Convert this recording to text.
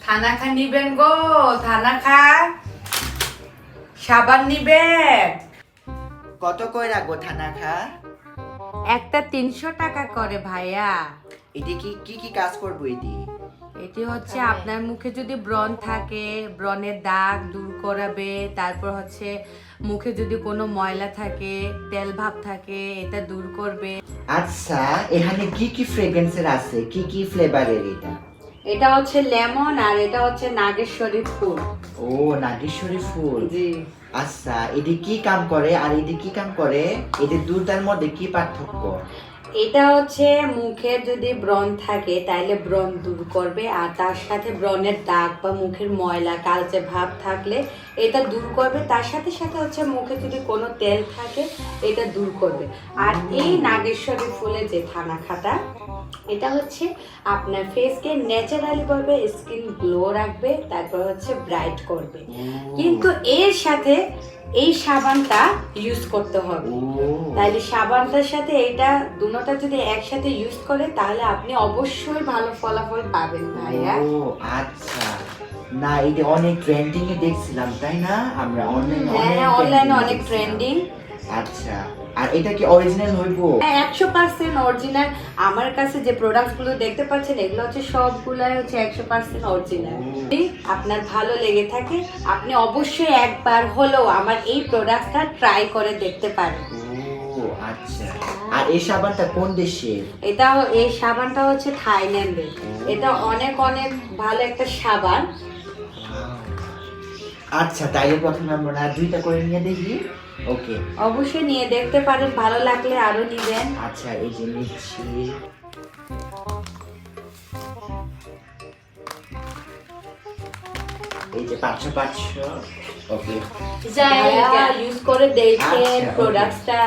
থানা খা নিবেন গো, থানা খা সাবান নিবেন। কত কই রাখবো থানা খা? একটা 300 টাকা করে ভাইয়া। এটি কি কাজ করবো এটি? এটি হচ্ছে আপনার মুখে যদি ব্রণ থাকে, ব্রণের দাগ দূর করাবে। তারপর হচ্ছে মুখে যদি কোনো ময়লা থাকে, তেল ভাব থাকে, এটা দূর করবে। আচ্ছা, এখানে কি ফ্রেগ্রেন্সের আছে, কি ফ্লেভারের এটা? এটা হচ্ছে লেমন আর এটা হচ্ছে নাগেশ্বরী ফুল। ও, নাগেশ্বরী ফুল। জি। আচ্ছা, এটি কি কাম করে আর এটি কি কাম করে? এদের দুটার মধ্যে কি পার্থক্য? এটা হচ্ছে মুখের যদি ব্রণ থাকে তাহলে ব্রণ দূর করবে, আর তার সাথে ব্রণের দাগ বা মুখের ময়লা কালচে ভাব থাকলে এটা দূর করবে। তার সাথে সাথে হচ্ছে মুখে যদি কোনো তেল থাকে এটা দূর করবে। আর এই নাগেশ্বরী ফুলের যে থানা খাতা, এটা হচ্ছে আপনার ফেসকে ন্যাচারালি ভাবে স্কিন গ্লো রাখবে, তারপর হচ্ছে ব্রাইট করবে। কিন্তু এর সাথে এই সাবানটা ইউজ করতে হবে। তাহলে সাবানটার সাথে এটা দুটোটা যদি একসাথে ইউজ করে তাহলে আপনি অবশ্যই ভালো ফলাফল পাবেন ভাইয়া। ও আচ্ছা, না এটা অনেক ট্রেন্ডিং এ দেখছিলাম, তাই না? আমরা অনলাইনে অনেক ট্রেন্ডিং। আচ্ছা, আর এটা কি অরিজিনাল হইবো? 100% অরিজিনাল। আমার কাছে যে প্রোডাক্টগুলো দেখতে পাচ্ছেন এগুলো হচ্ছে সবগুলাই হচ্ছে 100% অরিজিনাল। আপনার ভালো লেগে থাকে আপনি অবশ্যই একবার হলেও আমার এই প্রোডাক্টটা ট্রাই করে দেখতে পারেন। ও আচ্ছা, আর এই সাবানটা কোন দেশের? এই সাবানটা হচ্ছে থাইল্যান্ডের। এটা অনেক অনেক ভালো একটা সাবান। আচ্ছা, তাইলে প্রথমে আমরা দুইটা করে নিয়ে দেখি। ওকে, অবশ্যই নিয়ে দেখতে পারেন, ভালো লাগলে আরো নিবেন। আচ্ছা এই যে নিচ্ছি। এই যে 500 ওকে, ইউজ করে দেখেন আচ্ছা, প্রোডাক্টটা।